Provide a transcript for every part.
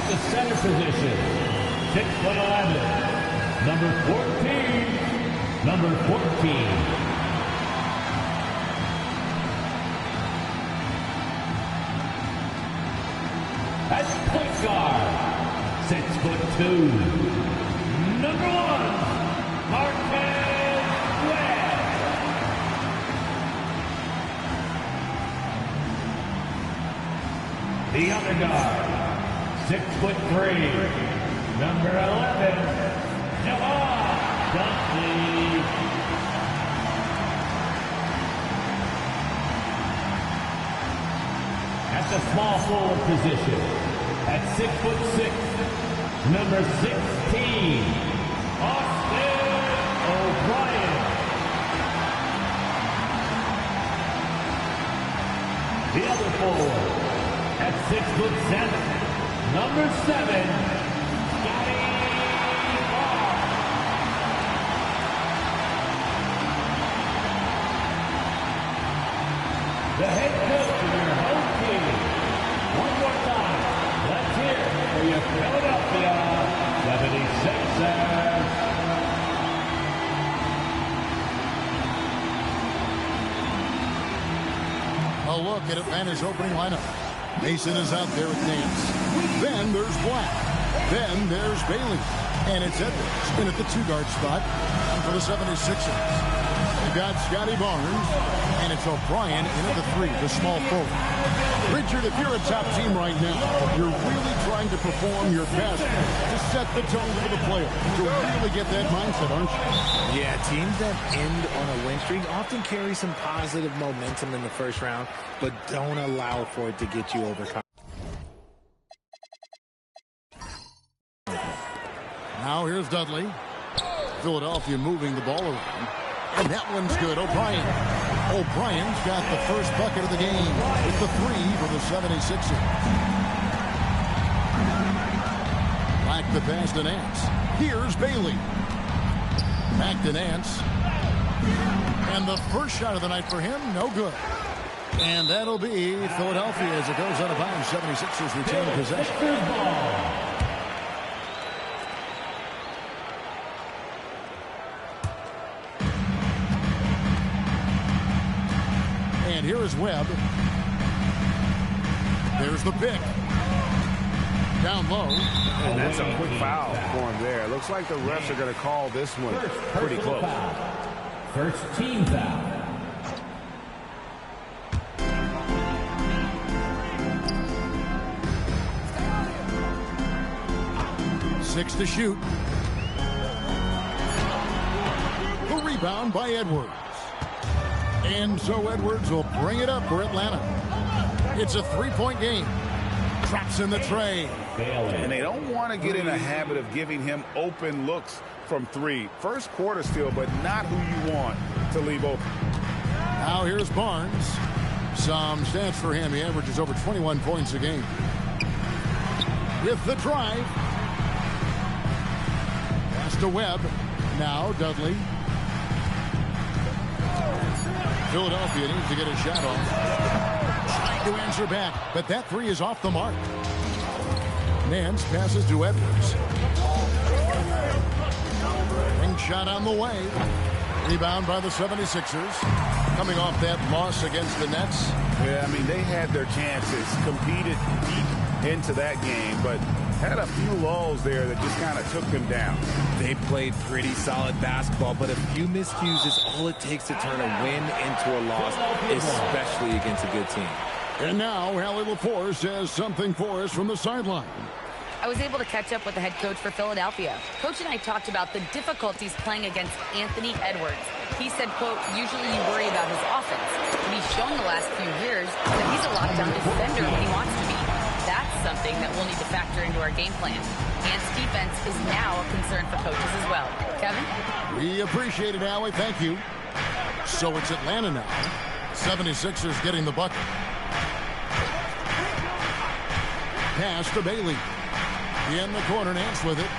the center position, 6'11", number 14, number 14. At point guard, 6'2", number 1, Marquez Webb. The other guard, 6'3", number 11, Javon Dunkley. At the small forward position, at 6'6", number 16, Austin O'Brien. The other forward, at 6'7", number 7, Scotty Barnes. The head coach of your home team. One more time. Let's hear it for your Philadelphia 76ers. A look at Atlanta's opening lineup. Mason is out there with Nance. Then there's Black. Then there's Bailey. And it's Edwards in at the two-guard spot. And for the 76ers, you've got Scotty Barnes. And it's O'Brien in at the 3, the small forward. Richard, if you're a top team right now, you're really trying to perform your best to set the tone for the playoffs, to really get that mindset, aren't you? Yeah, teams that end on a win streak often carry some positive momentum in the first round, but don't allow for it to get you overcome. Now here's Dudley. Philadelphia moving the ball around. And that one's good. O'Brien's got the first bucket of the game with the 3 for the 76ers. Back the pass to Nance. Here's Bailey. Back to Nance. And the first shot of the night for him, no good. And that'll be Philadelphia as it goes out of bounds. 76ers retain possession. And here is Webb. There's the pick. Down low. And that's a quick foul for him there. Looks like the refs are going to call this one pretty close. First team foul. Six to shoot. The rebound by Edwards. And so Edwards will bring it up for Atlanta. It's a three-point game. Traps in the tray. And they don't want to get in a habit of giving him open looks from 3. First quarter still, but not who you want to leave open. Now here's Barnes. Some stats for him. He averages over 21 points a game. With the drive. Pass to Webb. Now Dudley. Philadelphia needs to get a shot off. Trying to answer back, but that 3 is off the mark. Nance passes to Edwards. Ring shot on the way. Rebound by the 76ers. Coming off that loss against the Nets. Yeah, I mean, they had their chances, competed deep into that game, but had a few lulls there that just kind of took them down. They played pretty solid basketball, but a few miscues is all it takes to turn a win into a loss, especially against a good team. And now, Hallie LaForce says something for us from the sideline. I was able to catch up with the head coach for Philadelphia. Coach and I talked about the difficulties playing against Anthony Edwards. He said, quote, usually you worry about his offense, but he's shown the last few years that he's a lockdown defender when he wants to be. That's something that we'll need to factor into our game plan. Ant's defense is now a concern for coaches as well. Kevin? We appreciate it, Allie. Thank you. So it's Atlanta now. 76ers getting the bucket. Pass to Bailey. In the corner, Nance with it.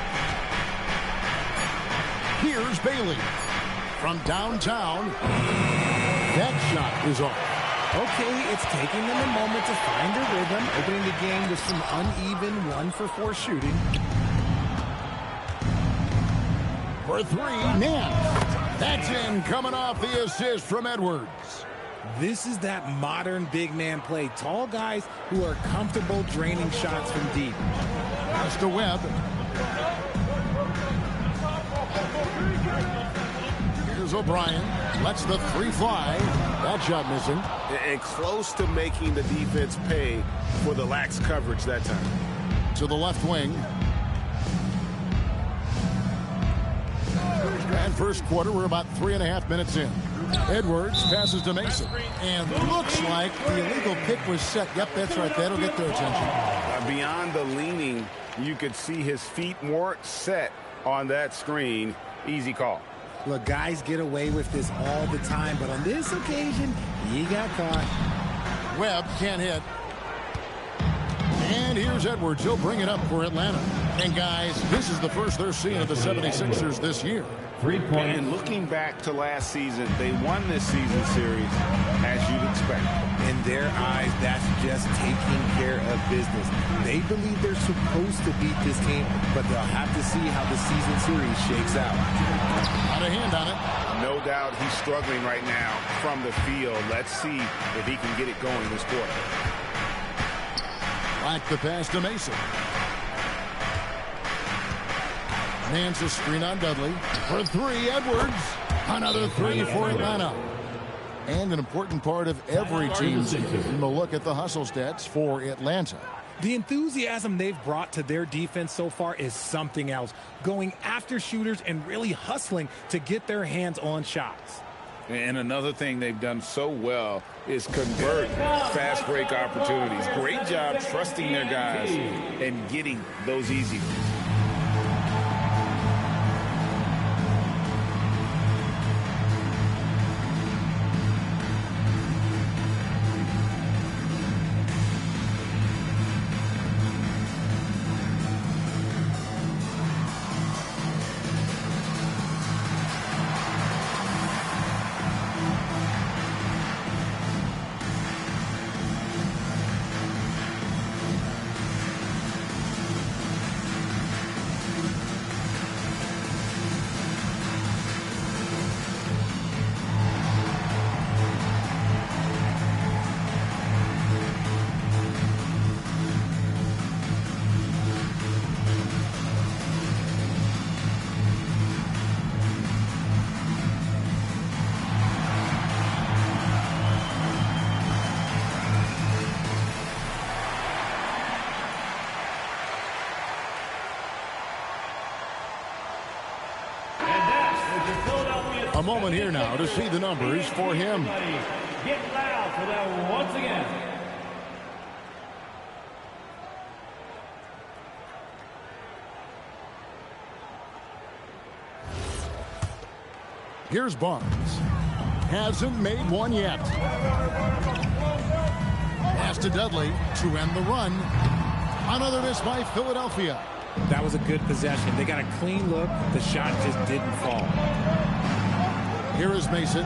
Here's Bailey. From downtown. That shot is off. Okay, it's taking them a moment to find their rhythm, opening the game with some uneven 1-for-4 shooting. For three, Nance. That's in, coming off the assist from Edwards. This is that modern big man play. Tall guys who are comfortable draining shots from deep. Pass to Webb. Here's O'Brien. Lets the three fly. That shot missing. And close to making the defense pay for the lax coverage that time. To the left wing. And first quarter, we're about 3.5 minutes in. Edwards passes to Mason. And looks like the illegal pick was set. Yep, that's right. That'll get their attention. Beyond the leaning, you could see his feet more set on that screen. Easy call. Look, guys get away with this all the time, but on this occasion, he got caught. Webb can't hit. And here's Edwards. He'll bring it up for Atlanta. And, guys, this is the first they're seeing of the 76ers this year. 3 points. And looking back to last season, they won this season series as you'd expect. In their eyes, that's just taking care of business. They believe they're supposed to beat this team, but they'll have to see how the season series shakes out. Got a hand on it. No doubt he's struggling right now from the field. Let's see if he can get it going this quarter. Like the pass to Mason. Nance a screen on Dudley. For three, Edwards. Another three for Atlanta. And an important part of every team's game, a look at the hustle stats for Atlanta. The enthusiasm they've brought to their defense so far is something else. Going after shooters and really hustling to get their hands on shots. And another thing they've done so well is convert fast break opportunities. Great job trusting their guys and getting those easy ones. A moment here now to see the numbers for him. Get loud for that once again. Here's Barnes. Hasn't made one yet. Pass to Dudley to end the run. Another miss by Philadelphia. That was a good possession. They got a clean look. The shot just didn't fall. Here is Mason.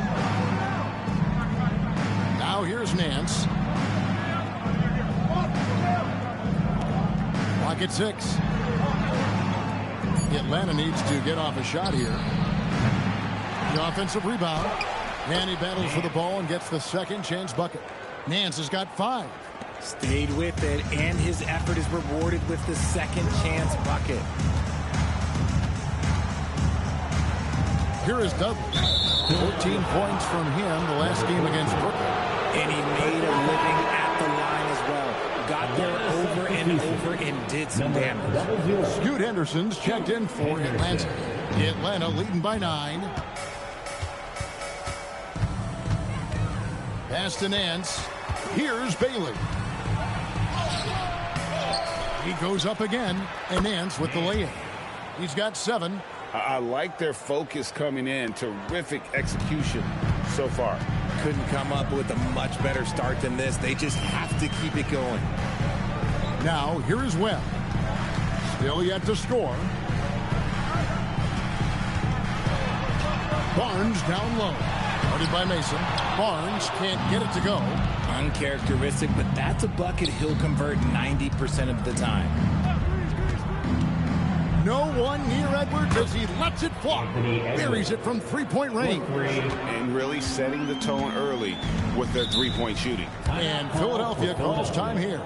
Now here's Nance. Clock at 6. Atlanta needs to get off a shot here. The offensive rebound. And he battles for the ball and gets the second chance bucket. Nance has got 5. Stayed with it, and his effort is rewarded with the second chance bucket. Here is Dudley. 14 points from him the last game against Brooklyn. And he made a living at the line as well. Got there over and over and did some damage. Scoot Henderson's checked in for Atlanta. Atlanta leading by 9. Pass to Nance. Here's Bailey. He goes up again, and Nance with the lay-in. He's got 7. I like their focus coming in. Terrific execution so far. Couldn't come up with a much better start than this. They just have to keep it going. Now, here is Webb. Still yet to score. Barnes down low. Guarded by Mason. Barnes can't get it to go. Uncharacteristic, but that's a bucket he'll convert 90% of the time. No one near Edwards as he lets it fly. Buries it from three-point range. And really setting the tone early with their three-point shooting. And Philadelphia calls time here.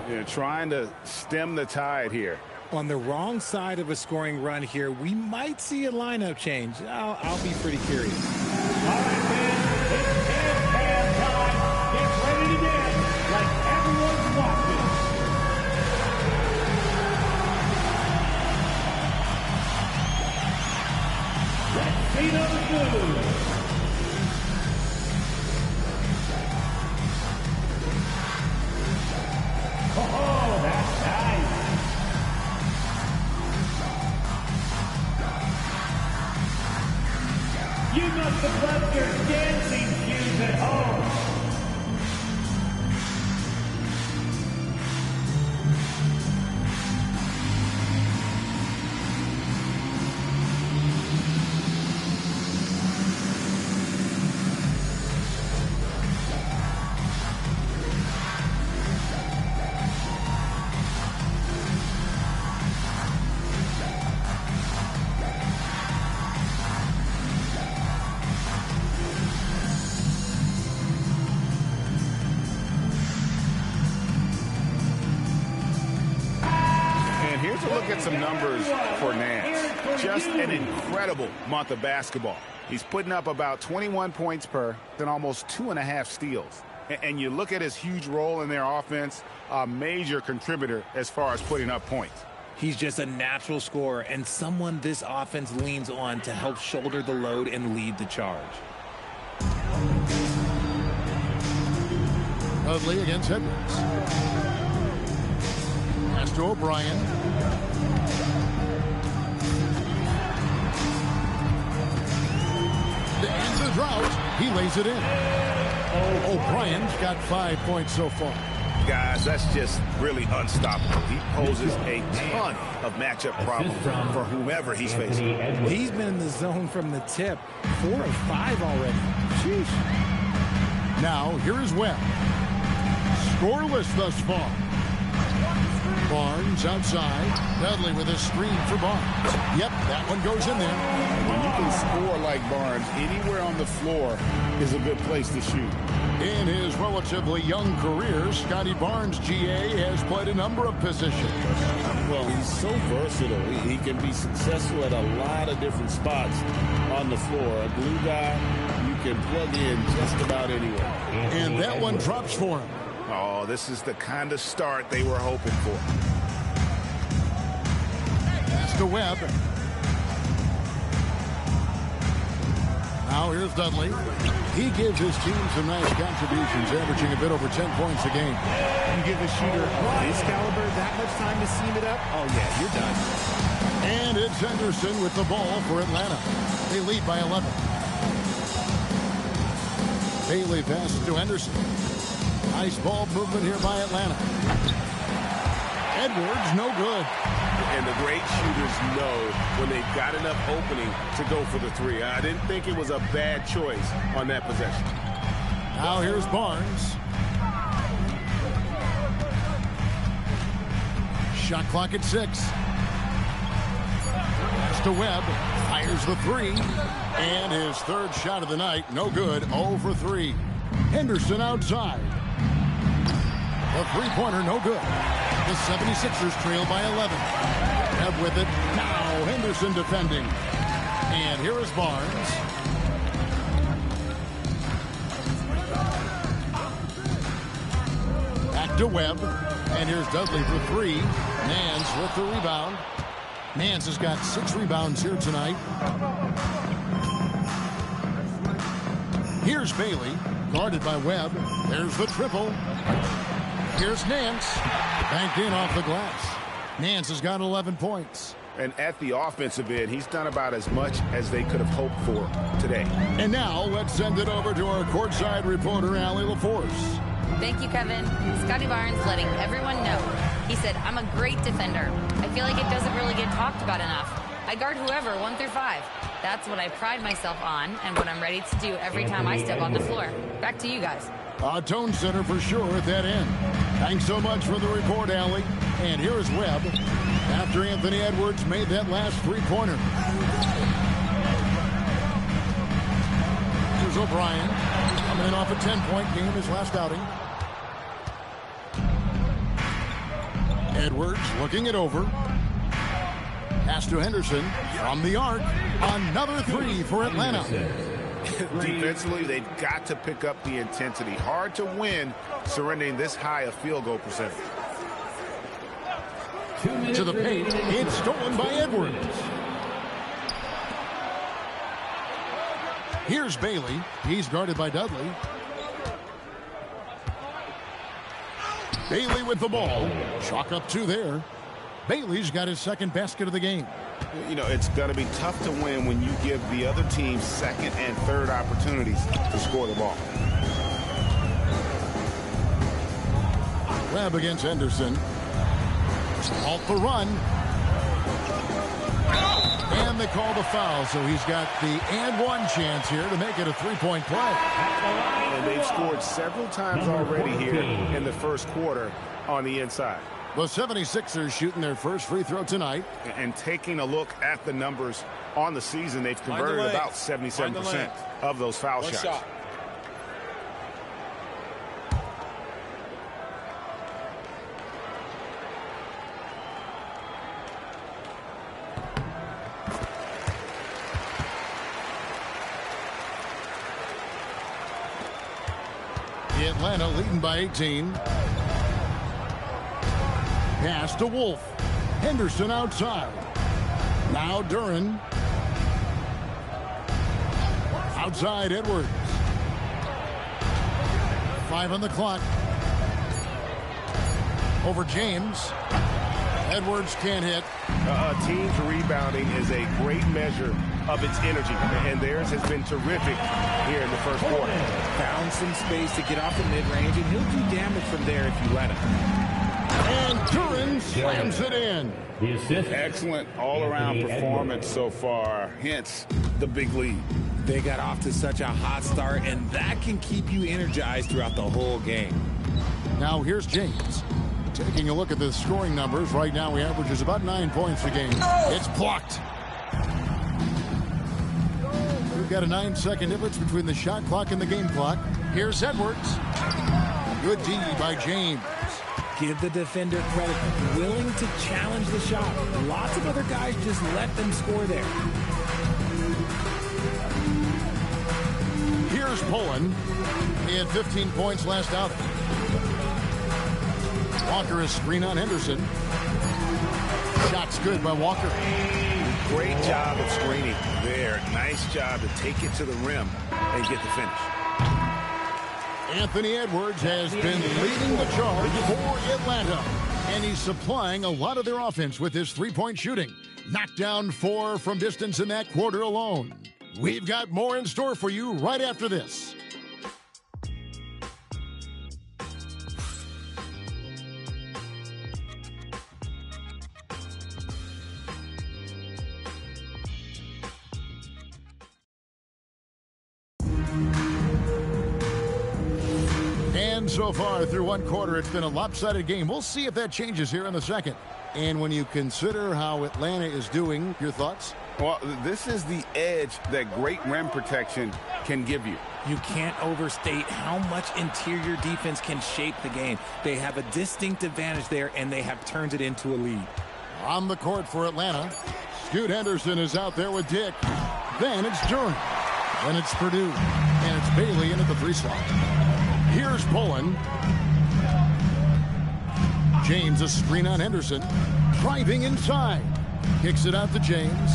They're trying to stem the tide here. On the wrong side of a scoring run here, we might see a lineup change. I'll be pretty curious. All right, fans, it's halftime. Get ready to dance like everyone's watching. Let's see those moves. Oh, that's nice. You must have left your dancing shoes at home. Look at some numbers for Nance. Just an incredible month of basketball. He's putting up about 21 points per, then almost 2.5 steals. And you look at his huge role in their offense, a major contributor as far as putting up points. He's just a natural scorer and someone this offense leans on to help shoulder the load and lead the charge. Dudley against Edwards. Pass to O'Brien. To end the drought, he lays it in. O'Brien's got 5 points so far. Guys, that's just really unstoppable. He poses a ton of matchup problems for whomever he's facing. He's been in the zone from the tip. 4 of 5 already. Sheesh. Now, here is Webb. Scoreless thus far. Barnes outside. Dudley with a screen for Barnes. Yep, that one goes in there. When you can score like Barnes, anywhere on the floor is a good place to shoot. In his relatively young career, Scotty Barnes, GA, has played a number of positions. Well, he's so versatile. He can be successful at a lot of different spots on the floor. A glue guy, you can plug in just about anywhere. And that one drops for him. Oh, this is the kind of start they were hoping for. Pass to Webb. Now here's Dudley. He gives his team some nice contributions, averaging a bit over 10 points a game. You give a shooter his caliber that much time to seam it up, oh yeah, you're done. And it's Henderson with the ball for Atlanta. They lead by 11. Bailey passes to Henderson. Nice ball movement here by Atlanta. Edwards, no good. And the great shooters know when they've got enough opening to go for the three. I didn't think it was a bad choice on that possession. Now here's Barnes. Shot clock at 6. Pass to Webb. Fires the three. And his third shot of the night. No good. 0 for 3. Henderson outside. The three-pointer, no good. The 76ers trail by 11. Webb with it. Now Henderson defending. And here is Barnes. Back to Webb. And here's Dudley for 3. Nance with the rebound. Nance has got 6 rebounds here tonight. Here's Bailey. Guarded by Webb. There's the triple. Here's Nance. Banked in off the glass. Nance has got 11 points. And at the offensive end, he's done about as much as they could have hoped for today. And now let's send it over to our courtside reporter, Allie LaForce. Thank you, Kevin. Scotty Barnes letting everyone know. He said, I'm a great defender. I feel like it doesn't really get talked about enough. I guard whoever, 1 through 5. That's what I pride myself on and what I'm ready to do every time I step on the floor. Back to you guys. A tone setter for sure at that end. Thanks so much for the report, Allie. And here is Webb after Anthony Edwards made that last three-pointer. Here's O'Brien coming in off a 10-point game his last outing. Edwards looking it over. Pass to Henderson from the arc. Another three for Atlanta. Defensively, they've got to pick up the intensity. Hard to win surrendering this high a field goal percentage. To the paint. It's stolen by Edwards. Here's Bailey. He's guarded by Dudley. Bailey with the ball. Chalk up two there. Bailey's got his second basket of the game. You know, it's going to be tough to win when you give the other team second and third opportunities to score the ball. Webb against Henderson. Halt the run. And they call the foul, so he's got the and one chance here to make it a three-point play. And they've scored several times already here in the first quarter on the inside. The 76ers shooting their first free throw tonight. And taking a look at the numbers on the season, they've converted about 77% of those foul shots. Atlanta leading by 18. Pass to Wolf. Henderson outside. Now Duran. Outside Edwards. 5 on the clock. Over James. Edwards can't hit. A team's rebounding is a great measure of its energy, and theirs has been terrific here in the first quarter. Found some space to get off the mid-range, and he'll do damage from there if you let him. And Duran slams it in. Excellent all-around performance so far, hence the big lead. They got off to such a hot start, and that can keep you energized throughout the whole game. Now here's James. Taking a look at the scoring numbers, right now he averages about 9 points a game. It's blocked. We've got a 9-second difference between the shot clock and the game clock. Here's Edwards. Good D by James. Give the defender credit. Willing to challenge the shot. Lots of other guys just let them score there. Here's Pullen. He had 15 points last outing. Walker is screen on Henderson. Shot's good by Walker. Great job of screening there. Nice job to take it to the rim and get the finish. Anthony Edwards has been leading the charge for Atlanta, and he's supplying a lot of their offense with his three-point shooting. Knocked down 4 from distance in that quarter alone. We've got more in store for you right after this. And so far through one quarter, it's been a lopsided game. We'll see if that changes here in the second. And when you consider how Atlanta is doing, your thoughts? Well, this is the edge that great rim protection can give you. You can't overstate how much interior defense can shape the game. They have a distinct advantage there, and they have turned it into a lead. On the court for Atlanta, Scoot Henderson is out there with Dick. Then it's Duran. Then it's Purdue. And it's Bailey in at the 3 slot. Here's Pullen. James a screen on Henderson. Driving inside. Kicks it out to James.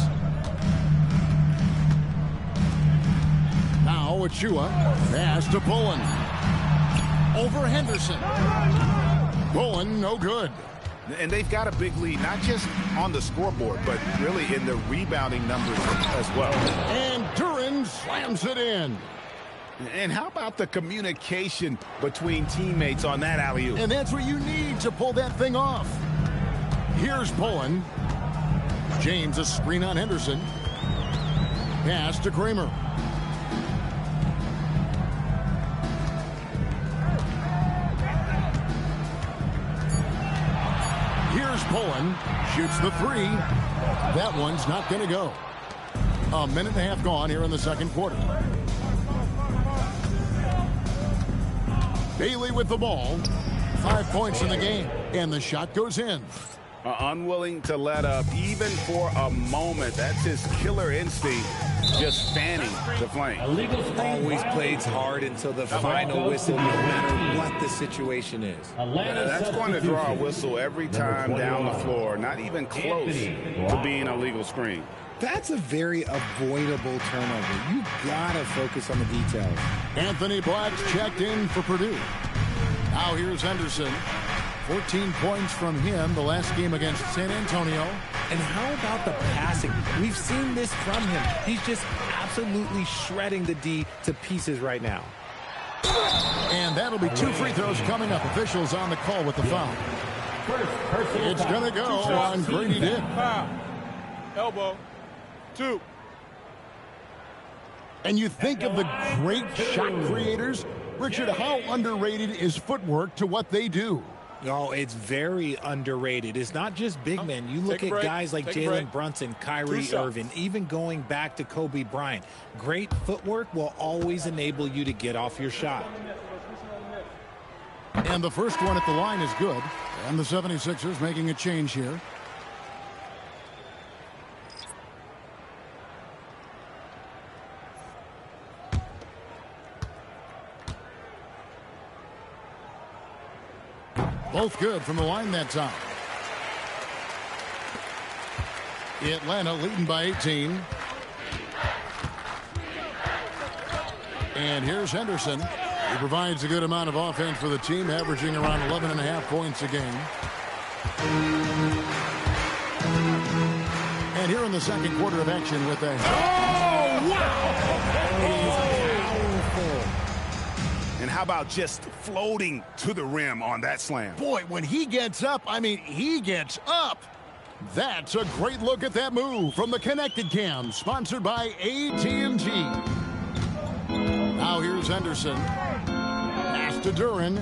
Now Achua. Pass to Pullen. Over Henderson. Pullen no good. And they've got a big lead, not just on the scoreboard, but really in the rebounding numbers as well. And Duran slams it in. And how about the communication between teammates on that alley-oop? And that's what you need to pull that thing off. Here's Pullen. James a screen on Henderson. Pass to Kramer. Pullen shoots the three. That one's not going to go. A minute and a half gone here in the second quarter. Bailey with the ball. 5 points in the game. And the shot goes in. Unwilling to let up even for a moment. That's his killer instinct, just fanning the flame. Always plays hard until the final whistle, no matter what the situation is. That's going to draw a whistle every time down the floor. Not even close to being a legal screen. That's a very avoidable turnover. You gotta focus on the details. Anthony Black's checked in for Purdue. Now here's Henderson. 14 points from him the last game against San Antonio. And how about the passing? We've seen this from him. He's just absolutely shredding the D to pieces right now. And that'll be 2 free throws coming up. Officials on the call with the foul. It's going to go on Grady Dick. Foul. Elbow. 2. And you think of the great shot creators. Richard, how underrated is footwork to what they do? Oh, it's very underrated. It's not just big men. You look at guys like Jalen Brunson, Kyrie Irving, even going back to Kobe Bryant. Great footwork will always enable you to get off your shot. And the first one at the line is good. And the 76ers making a change here. Both good from the line that time. Atlanta leading by 18. And here's Henderson. He provides a good amount of offense for the team, averaging around 11.5 points a game. And here in the second quarter of action with a... Oh, wow! And how about just floating to the rim on that slam? Boy, when he gets up, I mean, he gets up. That's a great look at that move from the Connected Cam, sponsored by AT&T. Now here's Henderson. Pass to Duran.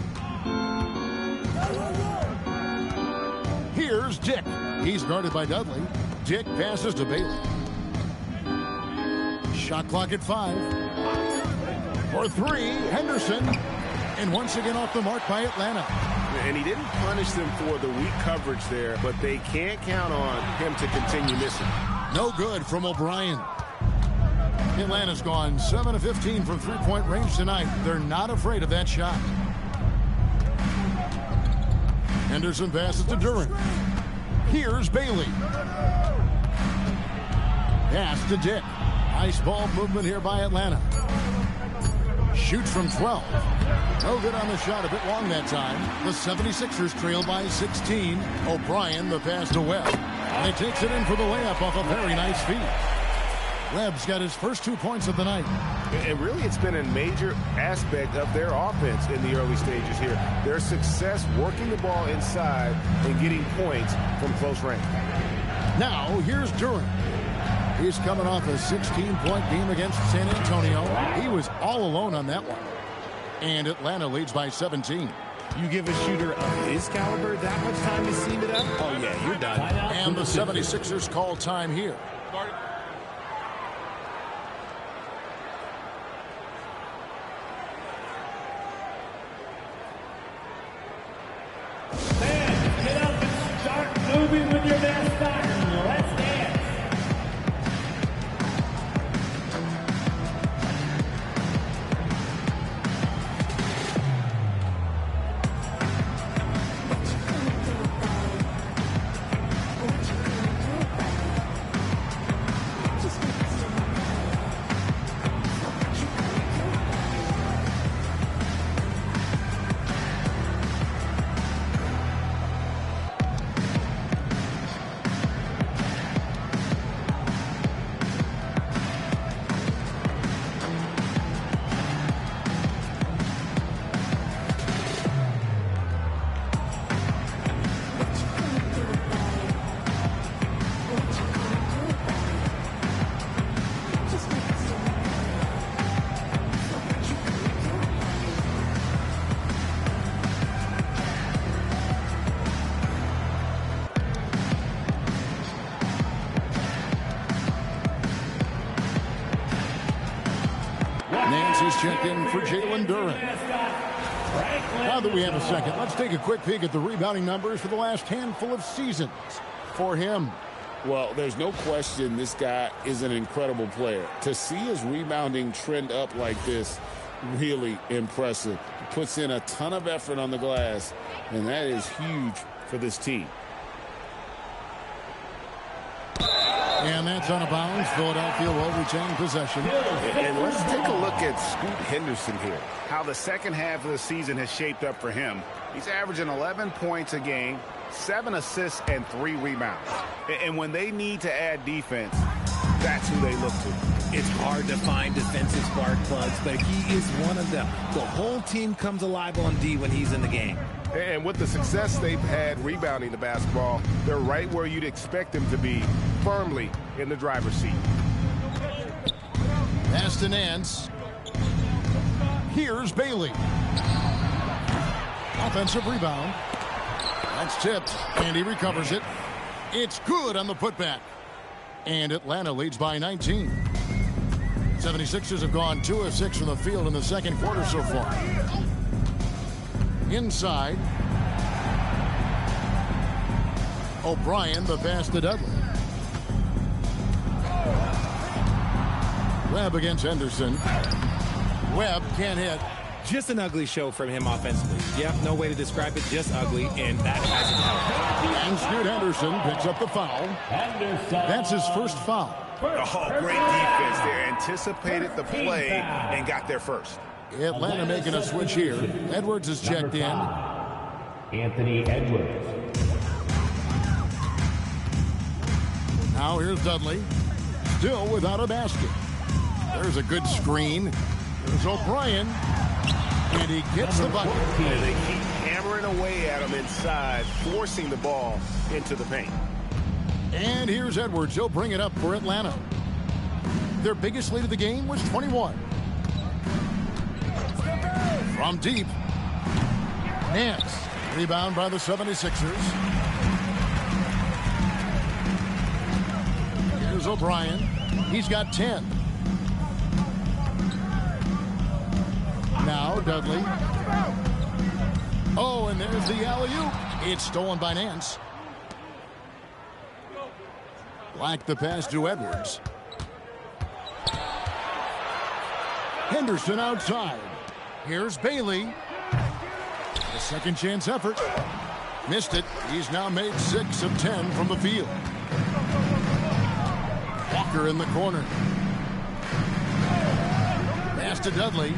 Here's Dick. He's guarded by Dudley. Dick passes to Bailey. Shot clock at 5. For 3, Henderson. And once again off the mark by Atlanta. And he didn't punish them for the weak coverage there, but they can't count on him to continue missing. No good from O'Brien. Atlanta's gone 7 of 15 from three-point range tonight. They're not afraid of that shot. Henderson passes to Duran. Here's Bailey. Pass to Dick. Nice ball movement here by Atlanta. Shoots from 12. No good on the shot, a bit long that time. The 76ers trail by 16. O'Brien, the pass to Webb. And he takes it in for the layup off a very nice feed. Webb's got his first 2 points of the night. And really, it's been a major aspect of their offense in the early stages here. Their success working the ball inside and getting points from close range. Now, here's Duran. He's coming off a 16-point game against San Antonio. He was all alone on that one. And Atlanta leads by 17. You give a shooter of his caliber that much time to seam it up? Oh, yeah, you're done. And the 76ers call time here. Fans, get up and start moving with your mascot. Let's dance. Nance is checked in for Jalen Duren. Now that we have a second, let's take a quick peek at the rebounding numbers for the last handful of seasons for him. Well, there's no question this guy is an incredible player. To see his rebounding trend up like this, really impressive. He puts in a ton of effort on the glass, and that is huge for this team. And that's out of bounds. Philadelphia will retain possession. And let's take a look at Scoot Henderson here. How the second half of the season has shaped up for him. He's averaging 11 points a game, 7 assists, and 3 rebounds. And when they need to add defense, that's who they look to. It's hard to find defensive spark plugs, but he is one of them. The whole team comes alive on D when he's in the game. And with the success they've had rebounding the basketball, they're right where you'd expect them to be, firmly in the driver's seat. Pass to Nance. Here's Bailey. Offensive rebound. That's tipped, and he recovers it. It's good on the putback. And Atlanta leads by 19. 76ers have gone 2 of 6 from the field in the second quarter so far. Inside. O'Brien, the pass to Dudley. Webb against Henderson. Webb can't hit. Just an ugly show from him offensively. Yep, no way to describe it, just ugly, and that hasn't helped. And Scoot Henderson picks up the foul. That's his first foul. Oh, great defense there. Anticipated the play and got there first. Atlanta making a switch here. Edwards is checked in. Anthony Edwards. Now here's Dudley. Still without a basket. There's a good screen. There's O'Brien. And he gets the bucket. And they keep hammering away at him inside, forcing the ball into the paint. And here's Edwards. He'll bring it up for Atlanta. Their biggest lead of the game was 21. From deep. Nance. Rebound by the 76ers. Here's O'Brien. He's got 10. Now Dudley. Oh, and there's the alley-oop. It's stolen by Nance. Black the pass to Edwards. Henderson outside. Here's Bailey. A second chance effort. Missed it. He's now made 6 of 10 from the field. Walker in the corner. Pass to Dudley.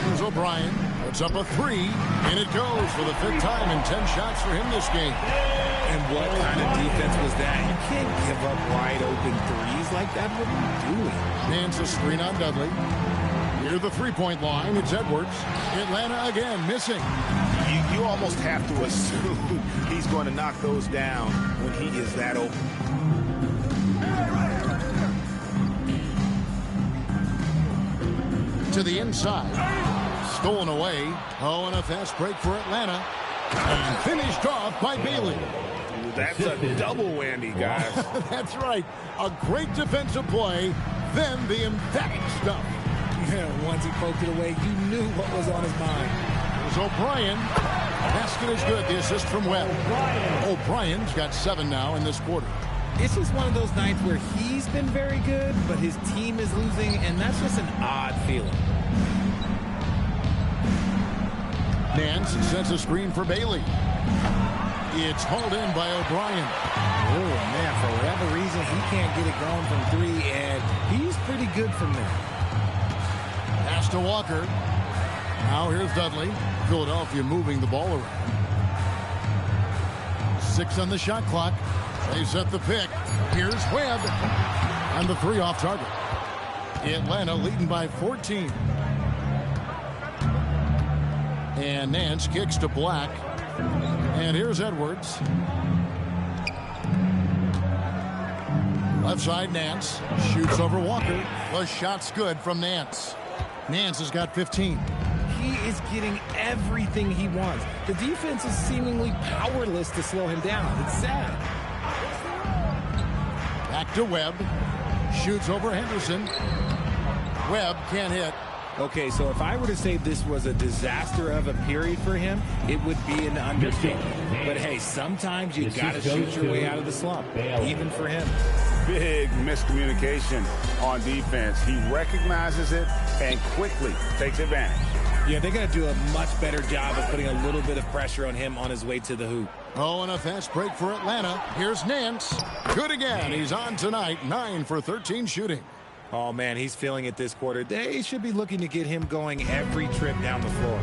Here's O'Brien. Puts up a 3, and it goes for the 5th time in 10 shots for him this game. And what kind of defense was that? You can't give up wide open threes like that. What are you doing? Nance a screen on Dudley. Near the three-point line, it's Edwards. Atlanta again missing. You almost have to assume he's going to knock those down when he is that open. To the inside. Stolen away. Oh, and a fast break for Atlanta. And finished off by Bailey. That's a double whammy, guys. That's right. A great defensive play, then the emphatic stuff. Yeah, once he poked it away, you knew what was on his mind. There's O'Brien. Basket is good. The assist from Webb. O'Brien's got 7 now in this quarter. It's just one of those nights where he's been very good, but his team is losing, and that's just an odd feeling. Nance sets a screen for Bailey. It's hauled in by O'Brien. Oh, man, for whatever reason, he can't get it going from 3, and he's pretty good from there. Pass to Walker. Now here's Dudley. Philadelphia moving the ball around. 6 on the shot clock. They set the pick. Here's Webb. And the 3 off target. Atlanta leading by 14. And Nance kicks to Black. And here's Edwards. Left side, Nance. Shoots over Walker. The shot's good from Nance. Nance has got 15. He is getting everything he wants. The defense is seemingly powerless to slow him down. It's sad. Back to Webb. Shoots over Henderson. Webb can't hit. Okay, so if I were to say this was a disaster of a period for him, it would be an understatement. But hey, sometimes you got to shoot your way out of the slump, even for him. Big miscommunication on defense. He recognizes it and quickly takes advantage. Yeah, they got to do a much better job of putting a little bit of pressure on him on his way to the hoop. Oh, and a fast break for Atlanta. Here's Nance. Good again. He's on tonight. 9 for 13 shooting. Oh, man, he's feeling it this quarter. They should be looking to get him going every trip down the floor.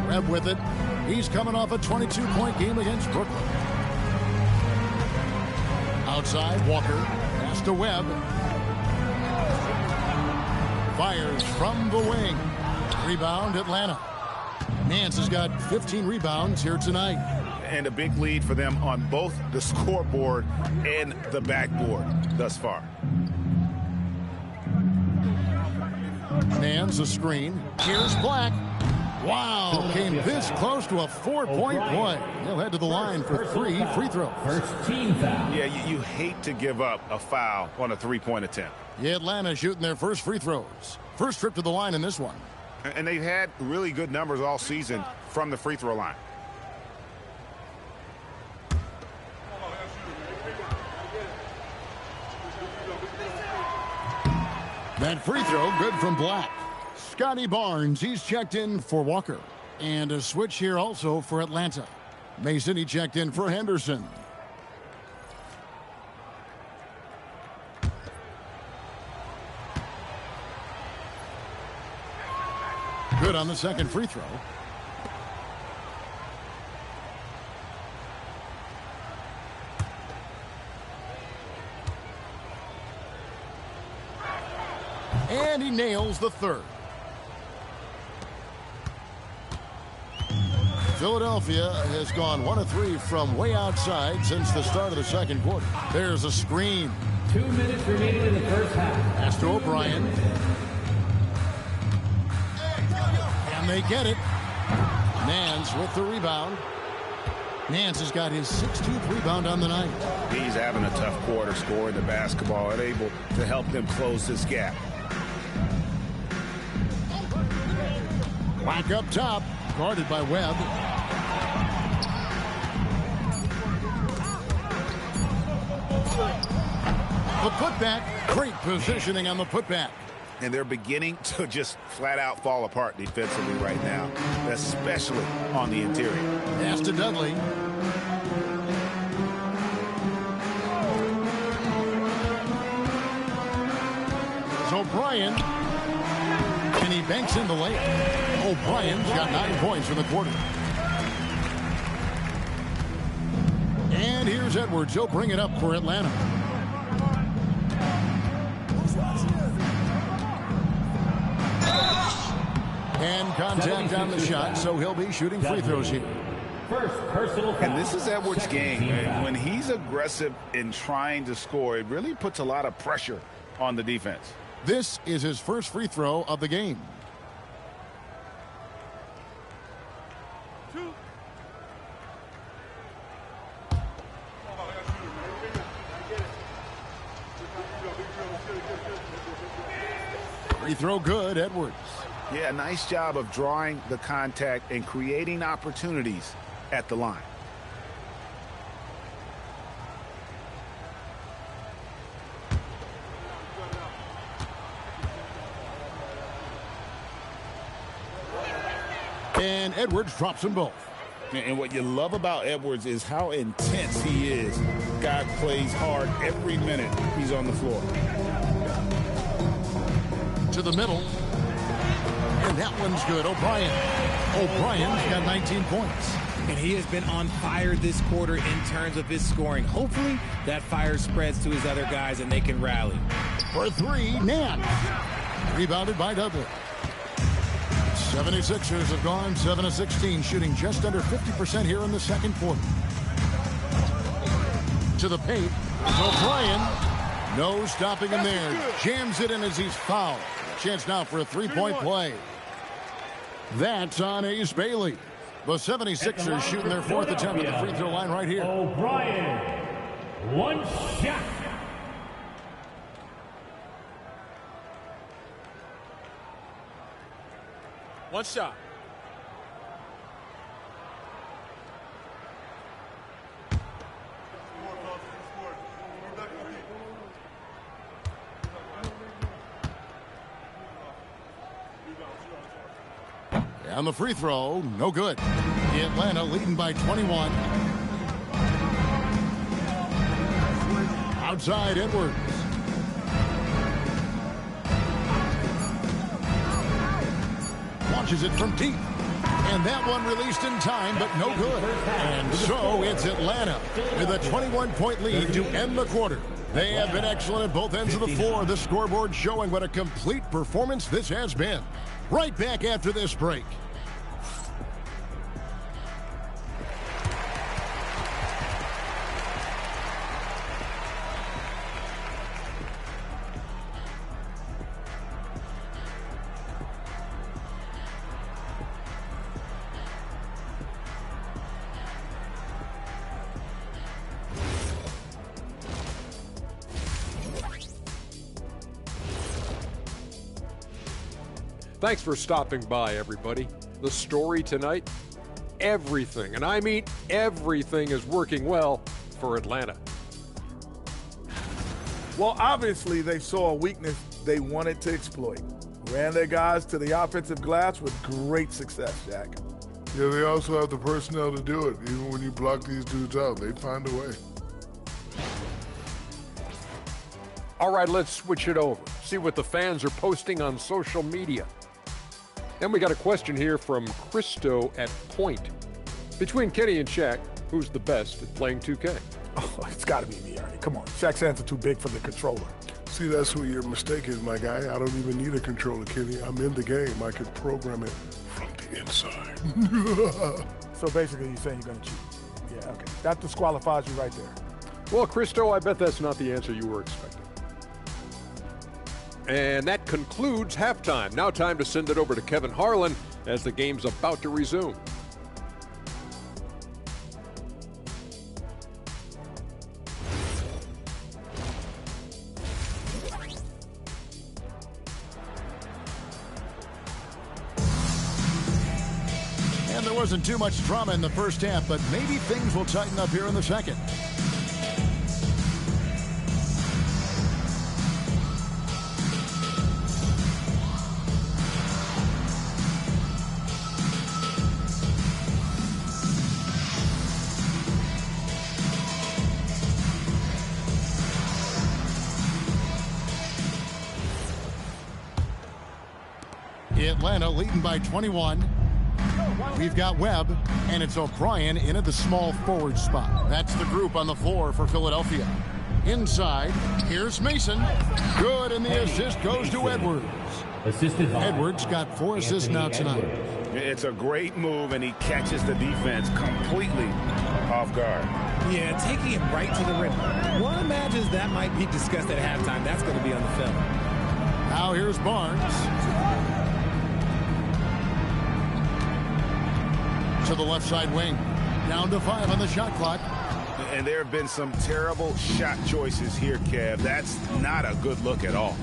Webb with it. He's coming off a 22-point game against Brooklyn. Outside, Walker. Pass to Webb. Fires from the wing. Rebound, Atlanta. Nance has got 15 rebounds here tonight. And a big lead for them on both the scoreboard and the backboard thus far. Nance a screen. Here's Black. Wow, came this close to a 4-point play. He'll head to the line for 3 free throws. First team foul. Yeah, you hate to give up a foul on a three-point attempt. Yeah, Atlanta shooting their first free throws. First trip to the line in this one. And they've had really good numbers all season from the free throw line. That free throw good from Black. Scotty Barnes, he's checked in for Walker. And a switch here also for Atlanta. Mason, he checked in for Henderson. Good on the second free throw. And he nails the third. Philadelphia has gone 1 of 3 from way outside since the start of the second quarter. There's a screen. 2 minutes remaining in the first half. Pass to O'Brien. And they get it. Nance with the rebound. Nance has got his 16th rebound on the night. He's having a tough quarter scoring the basketball and able to help them close this gap. Black up top, guarded by Webb. The putback, great positioning on the putback. And they're beginning to just flat out fall apart defensively right now, especially on the interior. Pass to Dudley. It's O'Brien. And he banks in the layup. O'Brien's got 9 points in the quarter. And here's Edwards. He'll bring it up for Atlanta. And contact on the shot, so he'll be shooting free throws here. First personal foul. And this is Edwards' game. When he's aggressive in trying to score, it really puts a lot of pressure on the defense. This is his first free throw of the game. Free throw good, Edwards. Yeah, nice job of drawing the contact and creating opportunities at the line. And Edwards drops them both. And what you love about Edwards is how intense he is. Guy plays hard every minute he's on the floor. To the middle. And that one's good. O'Brien's got 19 points. And he has been on fire this quarter in terms of his scoring. Hopefully that fire spreads to his other guys and they can rally. For 3, Nance. Rebounded by Dudley. 76ers have gone 7 of 16, shooting just under 50% here in the second quarter. To the paint. O'Brien. No stopping him there. Jams it in as he's fouled. Chance now for a 3-point play. That's on Ace Bailey. The 76ers shooting their 4th attempt at the free throw line right here. O'Brien. One shot. One shot. And the free throw, no good. Atlanta leading by 21. Outside Edwards. Launches it from deep. And that one released in time, but no good. And so it's Atlanta with a 21-point lead to end the quarter. They have been excellent at both ends of the floor. The scoreboard showing what a complete performance this has been. Right back after this break. Thanks for stopping by, everybody. The story tonight, everything, and I mean everything, is working well for Atlanta. Well, obviously they saw a weakness they wanted to exploit. Ran their guys to the offensive glass with great success, Jack. Yeah, they also have the personnel to do it. Even when you block these dudes out, they find a way. All right, let's switch it over. See what the fans are posting on social media. And we got a question here from Christo at Point. Between Kenny and Shaq, who's the best at playing 2K? Oh, it's got to be me, Ernie. Come on. Shaq's hands are too big for the controller. See, that's what your mistake is, my guy. I don't even need a controller, Kenny. I'm in the game. I can program it from the inside. So basically, you're saying you're going to cheat. Yeah, okay. That disqualifies you right there. Well, Christo, I bet that's not the answer you were expecting. And that concludes halftime. Now time to send it over to Kevin Harlan as the game's about to resume. And there wasn't too much drama in the first half, but maybe things will tighten up here in the second. Atlanta leading by 21. We've got Webb, and it's O'Brien in at the small forward spot. That's the group on the floor for Philadelphia. Inside, here's Mason. Good, and the assist goes to Edwards. Edwards got 4 assists now tonight. It's a great move, and he catches the defense completely off guard. Yeah, taking it right to the rim. One imagines that might be discussed at halftime. That's going to be on the film. Now here's Barnes. To the left side wing. Down to 5 on the shot clock. And there have been some terrible shot choices here, Kev. That's not a good look at all.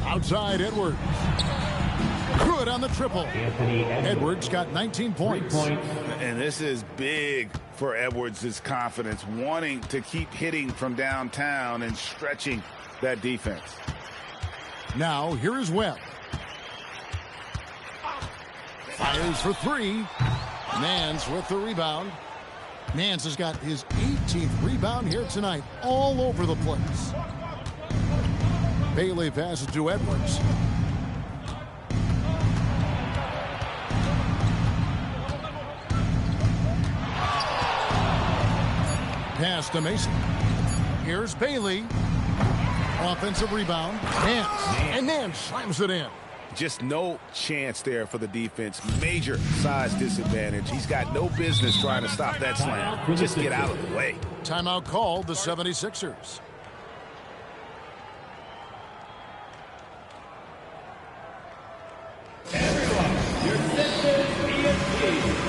Outside Edwards. Good on the triple. Edwards got 19 points. And this is big for Edwards' confidence, wanting to keep hitting from downtown and stretching that defense. Now here is Webb. Fires for 3. Nance with the rebound. Nance has got his 18th rebound here tonight, all over the place. Bailey passes to Edwards. Pass to Mason. Here's Bailey. Offensive rebound. Nance. And Nance slams it in. Just no chance there for the defense. Major size disadvantage. He's got no business trying to stop that slam. Just get out of the way. Timeout called the 76ers. Everyone, your Sixers ESP.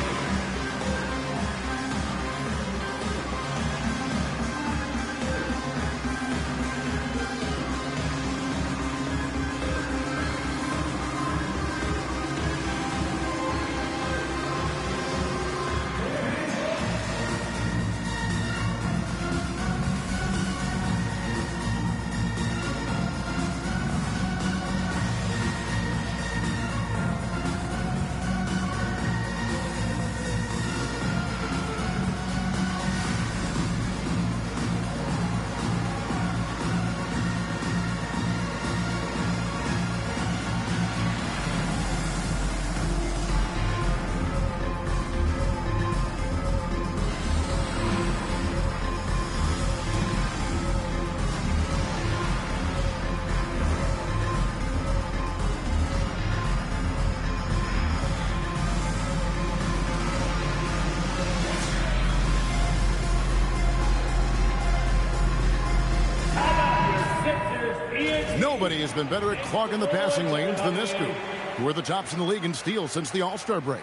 Nobody has been better at clogging the passing lanes than this group, who are the tops in the league in steals since the All-Star break.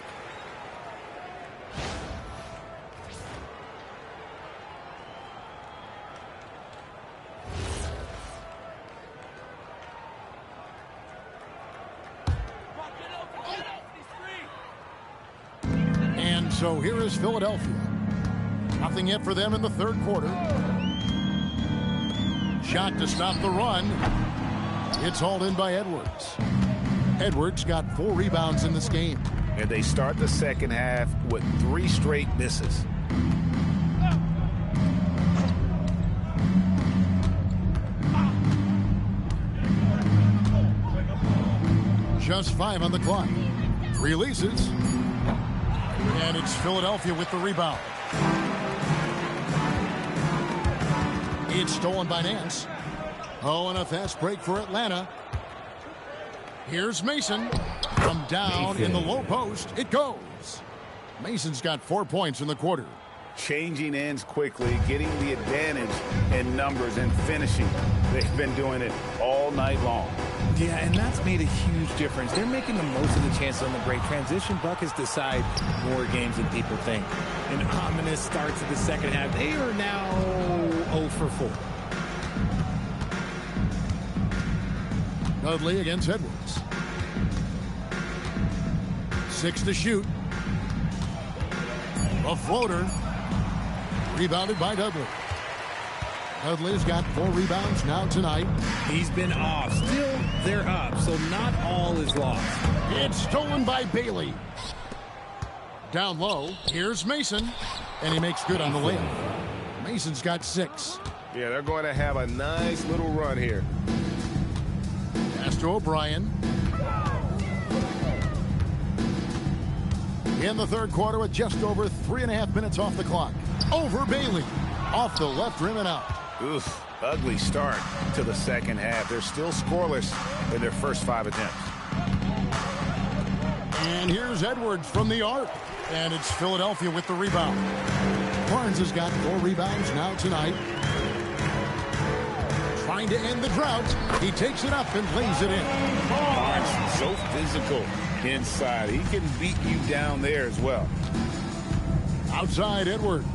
And so here is Philadelphia. Nothing yet for them in the third quarter. Shot to stop the run. It's hauled in by Edwards. Edwards got 4 rebounds in this game. And they start the second half with 3 straight misses. Just 5 on the clock. Releases. And it's Philadelphia with the rebound. It's stolen by Nance. Oh, and a fast break for Atlanta. Here's Mason. From down in the low post, it goes. Mason's got 4 points in the quarter. Changing ends quickly, getting the advantage in numbers and finishing. They've been doing it all night long. Yeah, and that's made a huge difference. They're making the most of the chances on the break. Transition buckets decide more games than people think. An ominous start to the second half. They are now 0 for 4. Dudley against Edwards. 6 to shoot. A floater. Rebounded by Dudley. Dudley's got 4 rebounds now tonight. He's been off. Still, they're up, so not all is lost. It's stolen by Bailey. Down low, here's Mason, and he makes good on the layup. Mason's got 6. Yeah, they're going to have a nice little run here. Pass to O'Brien. In the third quarter with just over 3.5 minutes off the clock. Over Bailey. Off the left rim and out. Oof, ugly start to the second half. They're still scoreless in their first 5 attempts. And here's Edwards from the arc. And it's Philadelphia with the rebound. Barnes has got 4 rebounds now tonight. Trying to end the drought. He takes it up and lays it in. Barnes, so physical inside. He can beat you down there as well. Outside Edwards.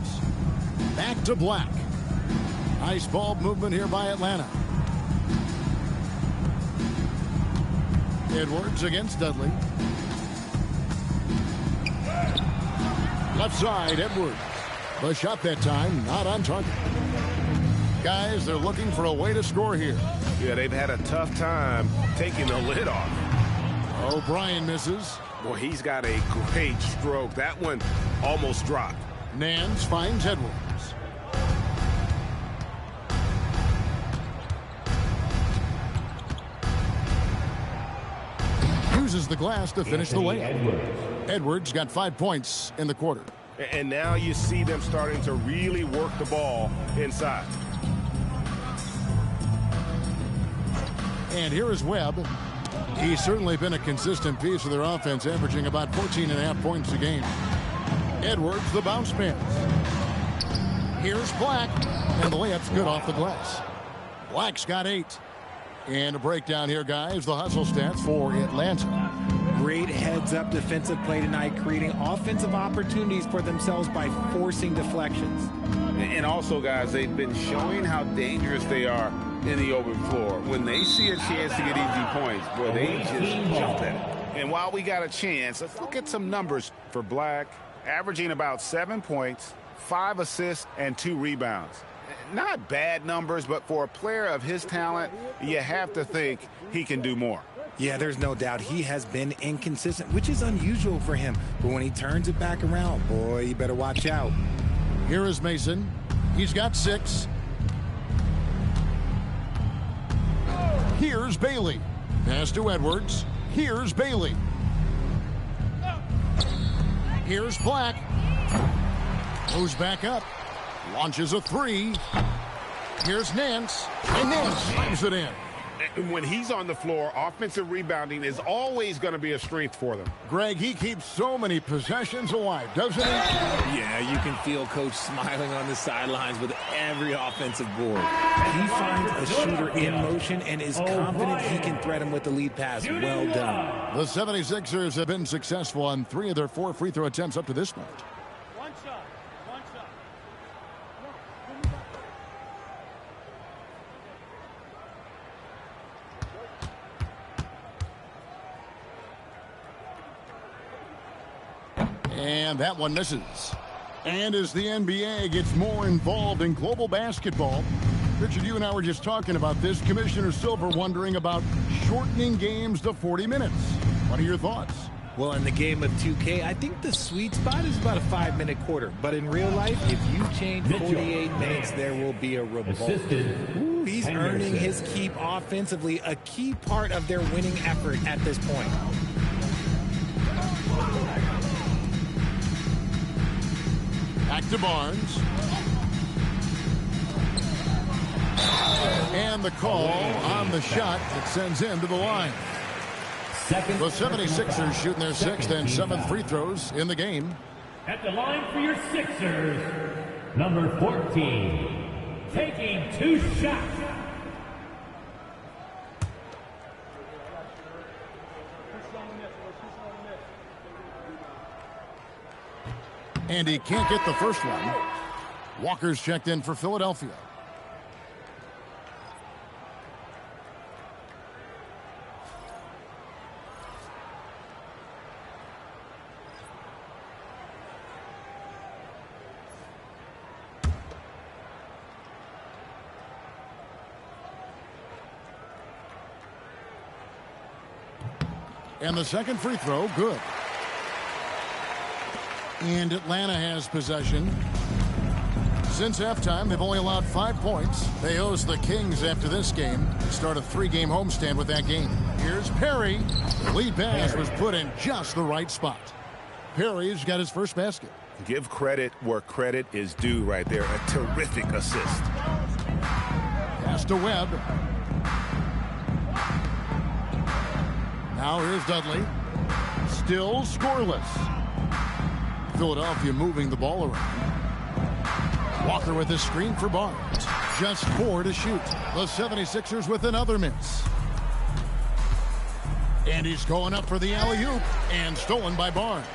Back to Black. Nice ball movement here by Atlanta. Edwards against Dudley. Left side, Edwards. The shot that time, not on target. Guys, they're looking for a way to score here. Yeah, they've had a tough time taking the lid off. O'Brien misses. Boy, he's got a great stroke. That one almost dropped. Nance finds Edwards. Uses the glass to finish the layup. Edwards got 5 points in the quarter. And now you see them starting to really work the ball inside. And here is Webb. He's certainly been a consistent piece of their offense, averaging about 14.5 points a game. Edwards, the bounce pass. Here's Black, and the layup's good off the glass. Black's got 8. And a breakdown here, guys. The hustle stats for Atlanta. Great heads-up defensive play tonight, creating offensive opportunities for themselves by forcing deflections. And also, guys, they've been showing how dangerous they are in the open floor. When they see a chance to get easy points, boy, they just jump at it. And while we got a chance, let's look at some numbers for Black. Averaging about 7 points, 5 assists, and 2 rebounds. Not bad numbers, but for a player of his talent, you have to think he can do more. Yeah, there's no doubt he has been inconsistent, which is unusual for him. But when he turns it back around, boy, you better watch out. Here is Mason. He's got 6. Here's Bailey. Pass to Edwards. Here's Bailey. Here's Black. Moves back up. Launches a 3. Here's Nance. And Nance slams it in. When he's on the floor, offensive rebounding is always going to be a strength for them. Greg, he keeps so many possessions alive, doesn't he? Yeah, you can feel Coach smiling on the sidelines with every offensive board. He finds a shooter in motion and is confident he can thread him with the lead pass. Well done. The 76ers have been successful on 3 of their 4 free throw attempts up to this point. One shot. And that one misses. And as the NBA gets more involved in global basketball, Richard, you and I were just talking about this. Commissioner Silver wondering about shortening games to 40 minutes. What are your thoughts? Well, in the game of 2K, I think the sweet spot is about a 5-minute quarter. But in real life, if you change 48 minutes, there will be a revolt. Ooh, he's earning his keep offensively, a key part of their winning effort at this point. Back to Barnes. And the call on the shot that sends him to the line. The 76ers shooting their 6th and 7th free throws in the game. At the line for your Sixers, number 14, taking 2 shots. And he can't get the first one. Walker's checked in for Philadelphia. And the second free throw, good. And Atlanta has possession. Since halftime, they've only allowed 5 points. They host the Kings after this game. Start a 3-game homestand with that game. Here's Perry. The lead pass was put in just the right spot. Perry's got his first basket. Give credit where credit is due right there. A terrific assist. Pass to Webb. Now here's Dudley. Still scoreless. Philadelphia moving the ball around. Walker with a screen for Barnes. Just 4 to shoot. The 76ers with another miss. And he's going up for the alley-oop. And stolen by Barnes.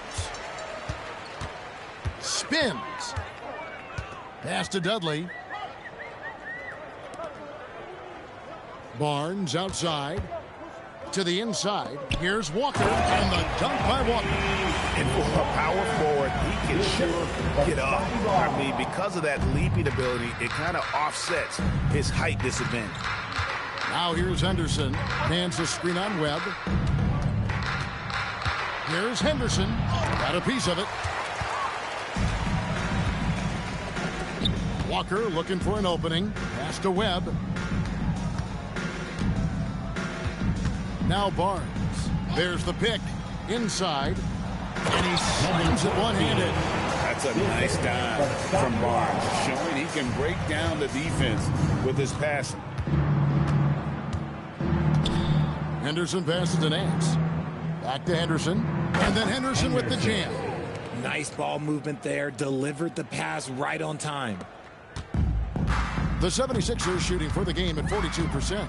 Spins. Pass to Dudley. Barnes outside. To the inside. Here's Walker. And the dunk by Walker. And for a power forward, he can sure get up. I mean, because of that leaping ability, it kind of offsets his height disadvantage. Now here's Henderson. Hands a screen on Webb. Here's Henderson. Got a piece of it. Walker looking for an opening. Pass to Webb. Now Barnes. There's the pick. Inside. And he slams it one-handed. That's a nice dive from Barnes, showing he can break down the defense with his passing. Henderson passes to Nance. Back to Henderson. And then Henderson with the jam. Nice ball movement there. Delivered the pass right on time. The 76ers shooting for the game at 42%.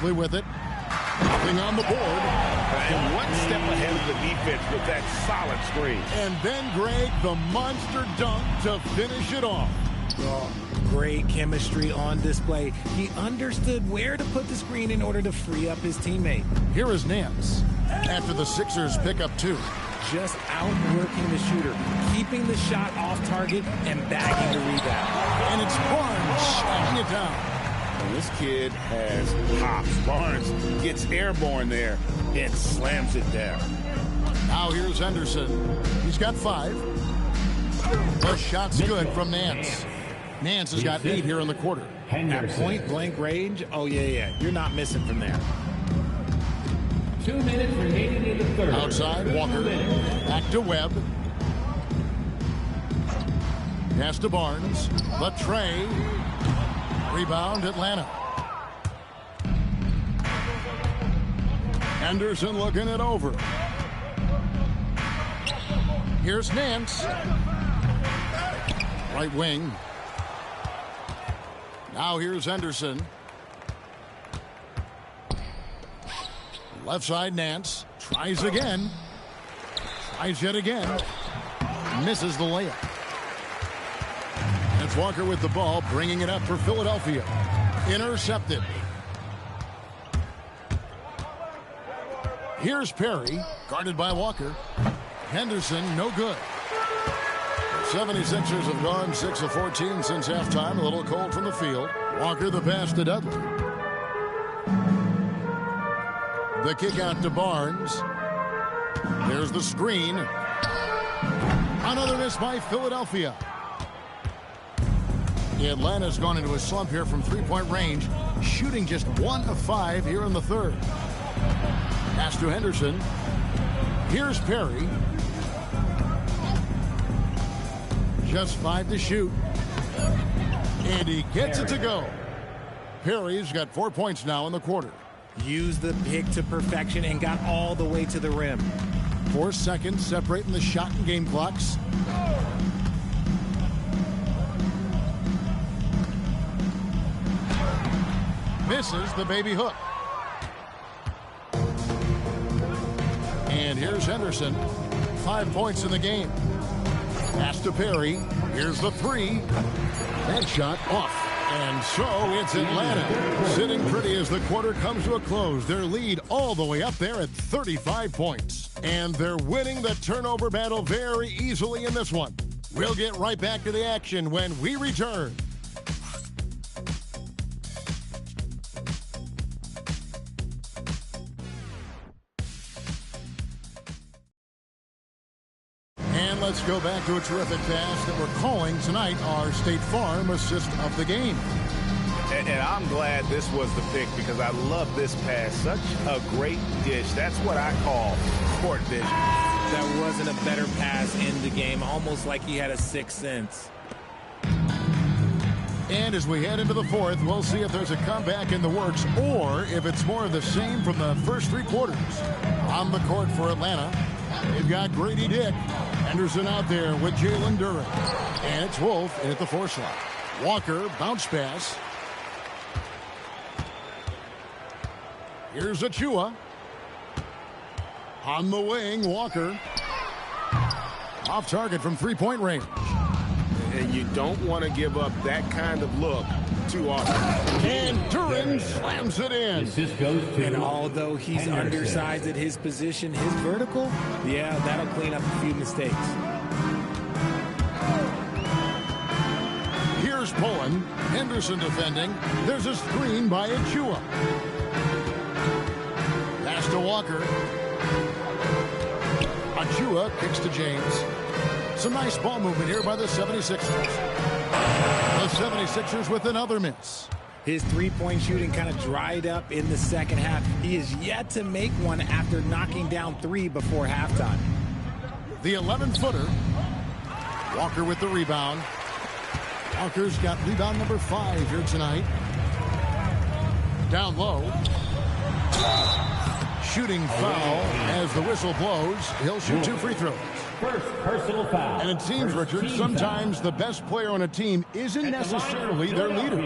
Bradley with it. Nothing on the board. And one step ahead of the defense with that solid screen. And then Greg, the monster dunk to finish it off. Great chemistry on display. He understood where to put the screen in order to free up his teammate. Here is Nance after the Sixers pick up 2. Just outworking the shooter, keeping the shot off target and bagging the rebound. And it's Barnes slamming it down. And this kid has hops. Barnes gets airborne there and slams it down. Now here's Henderson. He's got 5. The shot's good from Nance. Nance has got 8 here in the quarter. At point-blank range, oh, yeah. You're not missing from there. 2 minutes remaining in the third. Outside, Walker. Back to Webb. Pass to Barnes. The tray. Rebound, Atlanta. Henderson looking it over. Here's Nance. Right wing. Now here's Henderson. Left side, Nance. Tries again. Tries yet again. Misses the layup. It's Walker with the ball, bringing it up for Philadelphia. Intercepted. Here's Perry, guarded by Walker. Henderson, no good. The 76ers have gone 6 of 14 since halftime. A little cold from the field. Walker the pass to Dudley. The kick out to Barnes. There's the screen. Another miss by Philadelphia. Atlanta's gone into a slump here from three-point range, shooting just 1 of 5 here in the third. Pass to Henderson. Here's Perry. Just 5 to shoot. And he gets it to go. Perry's got 4 points now in the quarter. Used the pick to perfection and got all the way to the rim. 4 seconds separating the shot and game clocks. Misses the baby hook. And here's Henderson. 5 points in the game. Pass to Perry. Here's the three. That shot off. And so it's Atlanta sitting pretty as the quarter comes to a close. Their lead all the way up there at 35 points. And they're winning the turnover battle very easily in this one. We'll get right back to the action when we return. And let's go back to a terrific pass that we're calling tonight our State Farm assist of the game. And I'm glad this was the pick because I love this pass. Such a great dish. That's what I call sport vision. That wasn't a better pass in the game, almost like he had a sixth sense. And as we head into the fourth, we'll see if there's a comeback in the works or if it's more of the same from the first 3 quarters. On the court for Atlanta, they've got Grady Dick. Henderson out there with Jalen Duren. And it's Wolf in at the 4 slot. Walker, bounce pass. Here's Achua. On the wing, Walker. Off target from 3-point range. And you don't want to give up that kind of look too often. And Duren slams it in. And although he's undersized at his position, his vertical, yeah, that'll clean up a few mistakes. Here's Pullen. Henderson defending. There's a screen by Achua. Pass to Walker. Achua kicks to James. Some nice ball movement here by the 76ers. The 76ers with another miss. His three-point shooting kind of dried up in the second half. He is yet to make one after knocking down 3 before halftime. The 11-footer. Walker with the rebound. Walker's got rebound number 5 here tonight. Down low. Shooting foul as the whistle blows. He'll shoot 2 free throws. First personal foul. And it seems, Richard, sometimes the best player on a team isn't necessarily their leader.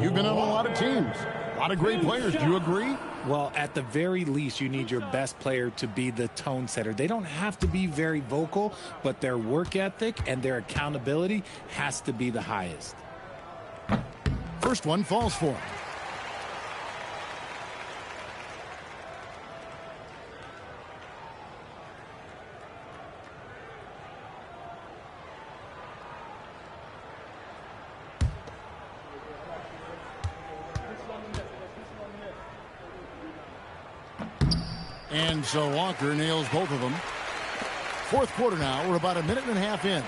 You've been on a lot of teams. A lot of great players. Do you agree? Well, at the very least, you need your best player to be the tone setter. They don't have to be very vocal, but their work ethic and their accountability has to be the highest. First one falls for him. And so Walker nails both of them. Fourth quarter now. We're about a minute and a half in.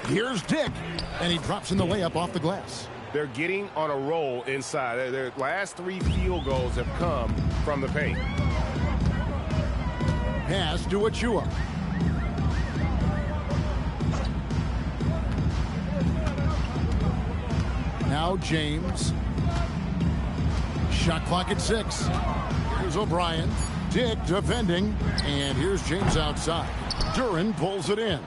Here's Dick. And he drops in the layup off the glass. They're getting on a roll inside. Their last 3 field goals have come from the paint. Pass to Achua. Now Now James. Shot clock at 6. Here's O'Brien. Dick defending. And here's James outside. Duran pulls it in.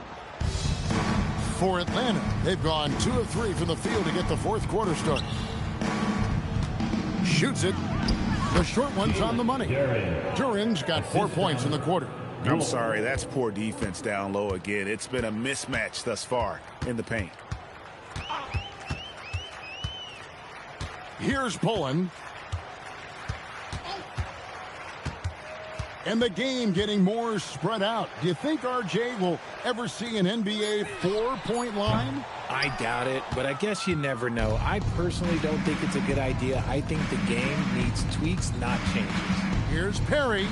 For Atlanta, they've gone 2 of 3 from the field to get the fourth quarter started. Shoots it. The short one's on the money. Duran's got 4 points in the quarter. I'm sorry, that's poor defense down low again. It's been a mismatch thus far in the paint. Here's Pullen. And the game getting more spread out. Do you think RJ will ever see an NBA 4-point line? I doubt it, but I guess you never know. I personally don't think it's a good idea. I think the game needs tweaks, not changes. Here's Perry.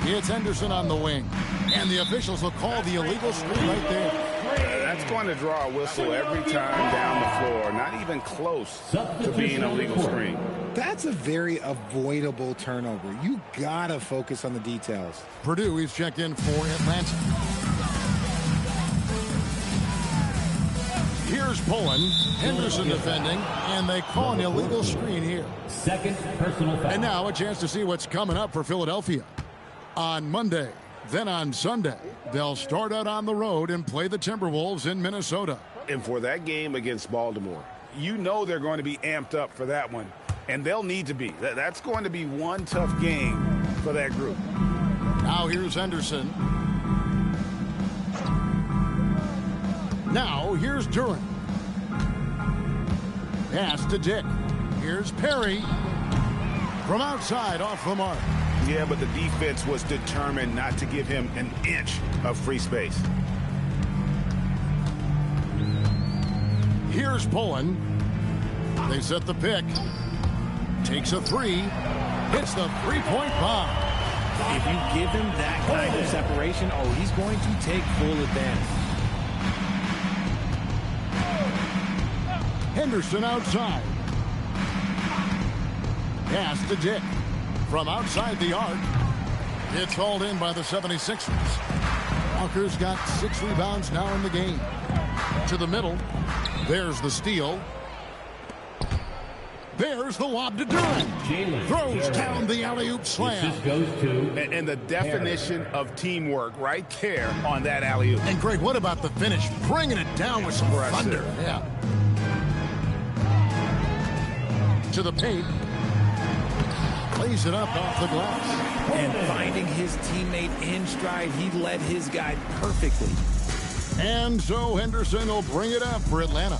It's Henderson on the wing. And the officials will call the illegal screen right there. That's going to draw a whistle every time down the floor. Not even close to being a legal screen. That's a very avoidable turnover. You gotta focus on the details. Purdue is checked in for Atlanta. Here's Pullen. Henderson defending, and they call an illegal screen here. Second personal foul. And now a chance to see what's coming up for Philadelphia. On Monday, then on Sunday, they'll start out on the road and play the Timberwolves in Minnesota. And for that game against Baltimore, you know they're going to be amped up for that one. And they'll need to be. That's going to be one tough game for that group. Now here's Henderson. Now here's Duran. Pass to Dick. Here's Perry. From outside, off the mark. Yeah, but the defense was determined not to give him an inch of free space. Here's Pullen. They set the pick. Takes a 3. Hits the three-point bomb. If you give him that kind of separation, he's going to take full advantage. Henderson outside. Pass to Dick. From outside the arc. It's hauled in by the 76ers. Walker's got 6 rebounds now in the game. To the middle. There's the steal. There's the lob to Duran. Throws down the alley-oop slam. And the definition of teamwork right there on that alley-oop. And Greg, what about the finish? Bringing it down with some thunder. Yeah. To the paint. Plays it up off the glass. And finding his teammate in stride, he led his guy perfectly. And so Henderson will bring it up for Atlanta.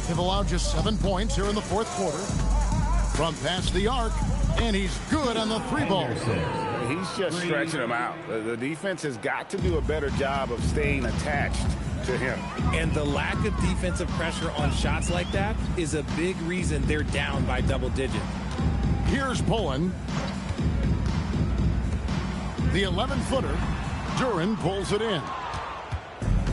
They've allowed just 7 points here in the fourth quarter. From past the arc, and he's good on the 3-ball. He's just stretching him out. The defense has got to do a better job of staying attached to him. And the lack of defensive pressure on shots like that is a big reason they're down by double digits. Here's Pullen. The 11-footer. Duran pulls it in.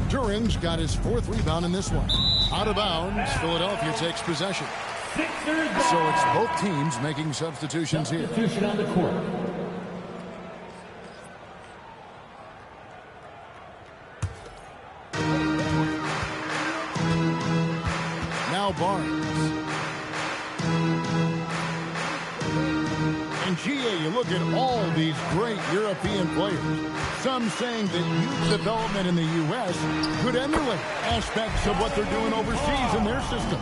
Duran's got his 4th rebound in this one. Out of bounds, Philadelphia takes possession. So it's both teams making substitutions here. Substitution on the court. Now Barnes. And GA, you look at all these great European players. Some saying that youth development in the U.S. could emulate aspects of what they're doing overseas in their system.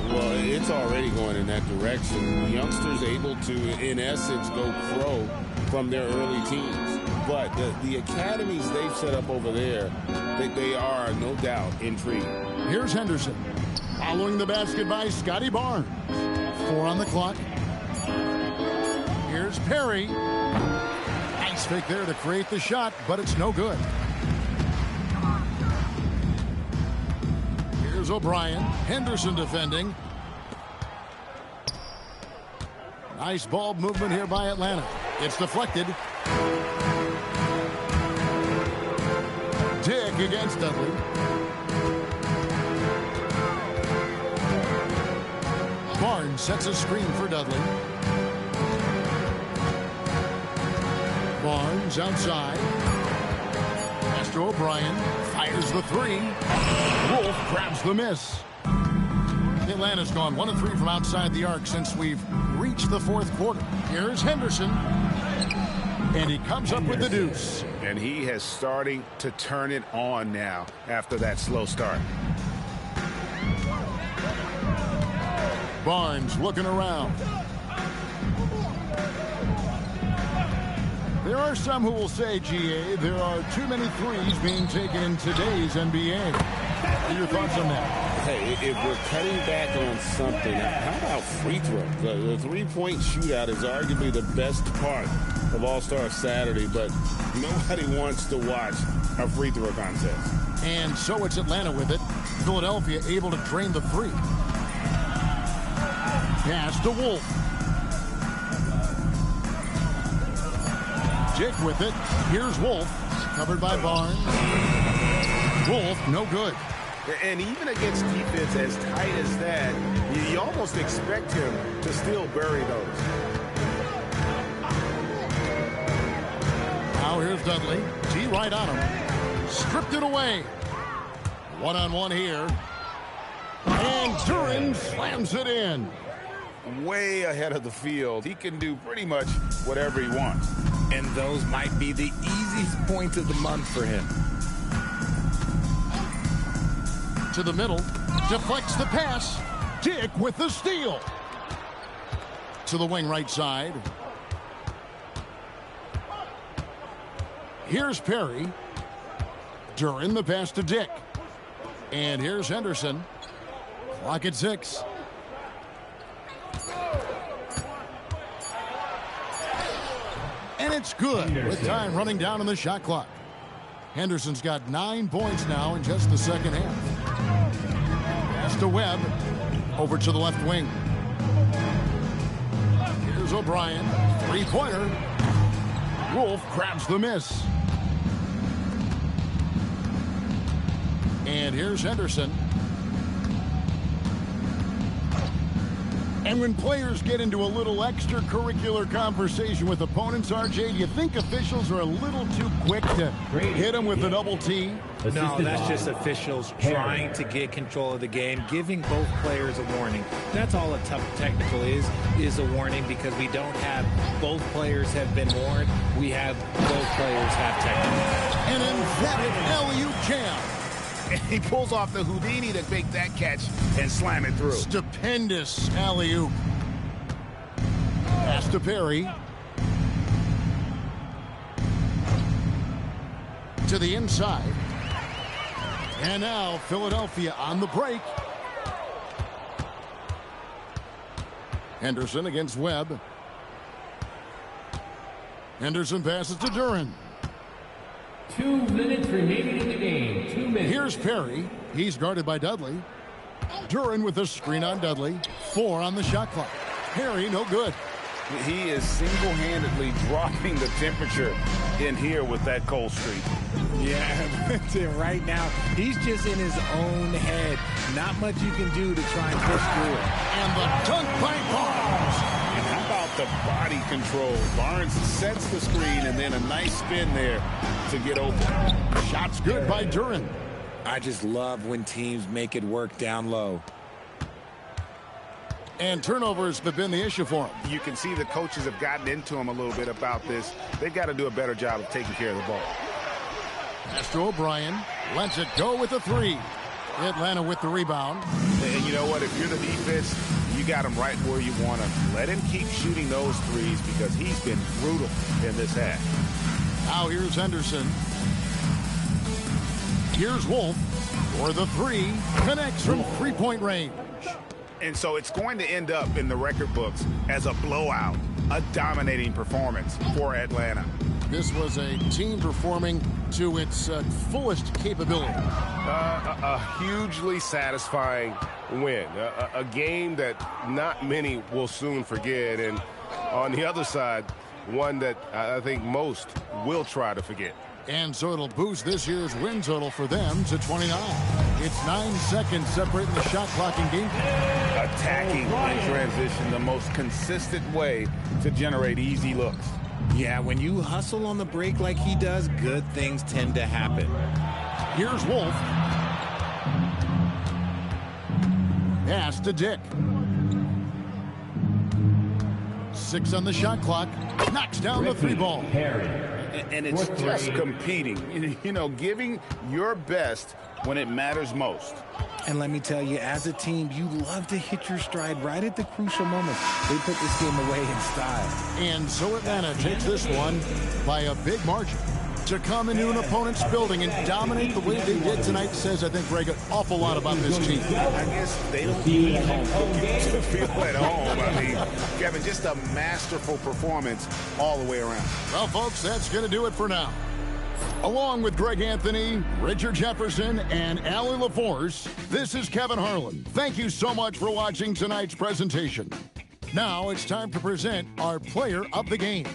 Well, it's already going in that direction. The youngsters able to, in essence, go pro from their early teens. But the academies they've set up over there, they are, no doubt, intriguing. Here's Henderson. Following the basket by Scotty Barnes. 4 on the clock. Here's Perry. Nice fake there to create the shot, but it's no good. Here's O'Brien. Henderson defending. Nice ball movement here by Atlanta. It's deflected. Dick against Dudley. Barnes sets a screen for Dudley. Barnes outside. Pass Master O'Brien fires the three. Wolf grabs the miss. Atlanta's gone 1 of 3 from outside the arc since we've reached the fourth quarter. Here's Henderson. And he comes up with the deuce. And he has starting to turn it on now after that slow start. Barnes looking around. There are some who will say, GA, there are too many threes being taken in today's NBA. What are your thoughts on that? Hey, if we're cutting back on something, how about free throw? The three-point shootout is arguably the best part of All-Star Saturday, but nobody wants to watch a free throw contest. And so it's Atlanta with it. Philadelphia able to drain the three. Pass to Wolf. Dick with it. Here's Wolf. Covered by Barnes. Wolf, no good. And even against defense as tight as that, you almost expect him to still bury those. Now here's Dudley. T right on him. Stripped it away. One-on-one here. And Duran slams it in. Way ahead of the field. He can do pretty much whatever he wants. And those might be the easiest points of the month for him. To the middle. Deflects the pass. Dick with the steal. To the wing right side. Here's Perry. Duran the pass to Dick. And here's Henderson. Clock at 6. And it's good with time running down on the shot clock. Henderson's got 9 points now in just the second half. Pass to Webb. Over to the left wing. Here's O'Brien. Three-pointer. Wolf grabs the miss. And here's Henderson. And when players get into a little extracurricular conversation with opponents, RJ, you think officials are a little too quick to hit them with a double T? No, that's just officials trying to get control of the game, giving both players a warning. That's all a tough technical is a warning, because we don't have both players have been warned. We have both players have technical. An emphatic alley-oop jam. He pulls off the Houdini to make that catch and slam it through. Stupendous alley-oop. Pass to Perry. To the inside. And now Philadelphia on the break. Henderson against Webb. Henderson passes to Duran. 2 minutes remaining in the game. 2 minutes. Here's Perry. He's guarded by Dudley. Duran with a screen on Dudley. 4 on the shot clock. Perry, no good. He is single-handedly dropping the temperature in here with that cold streak. Yeah, right now, he's just in his own head. Not much you can do to try and push through it. And the dunk by Barnes. And how about the body control? Barnes sets the screen and then a nice spin there to get open. Shots good by Duran. I just love when teams make it work down low. And turnovers have been the issue for him. You can see the coaches have gotten into him a little bit about this. They've got to do a better job of taking care of the ball. Master O'Brien lets it go with the 3. Atlanta with the rebound. And you know what? If you're the defense, you got him right where you want him. Let him keep shooting those threes because he's been brutal in this half. Now here's Henderson. Here's Wolf for the 3. Connects from three-point range. And so it's going to end up in the record books as a blowout, a dominating performance for Atlanta. This was a team performing to its fullest capability. A hugely satisfying win. A game that not many will soon forget. And on the other side, one that I think most will try to forget. And so it'll boost this year's win total for them to 29. It's 9 seconds separating the shot clock and game. Attacking in transition, the most consistent way to generate easy looks. Yeah, when you hustle on the break like he does, good things tend to happen. Here's Wolf. Pass to Dick. 6 on the shot clock. Knocks down the 3-ball. And it's just competing. You know, giving your best when it matters most. And let me tell you, as a team, you love to hit your stride right at the crucial moments. They put this game away in style. And so Atlanta takes this one by a big margin. To come into an opponent's building and dominate the way they did tonight says, I think, Greg, an awful lot about this team. I guess they don't need home cooking to feel at home. I mean, Kevin, just a masterful performance all the way around. Well, folks, that's going to do it for now. Along with Greg Anthony, Richard Jefferson, and Allie LaForce, this is Kevin Harlan. Thank you so much for watching tonight's presentation. Now it's time to present our player of the game.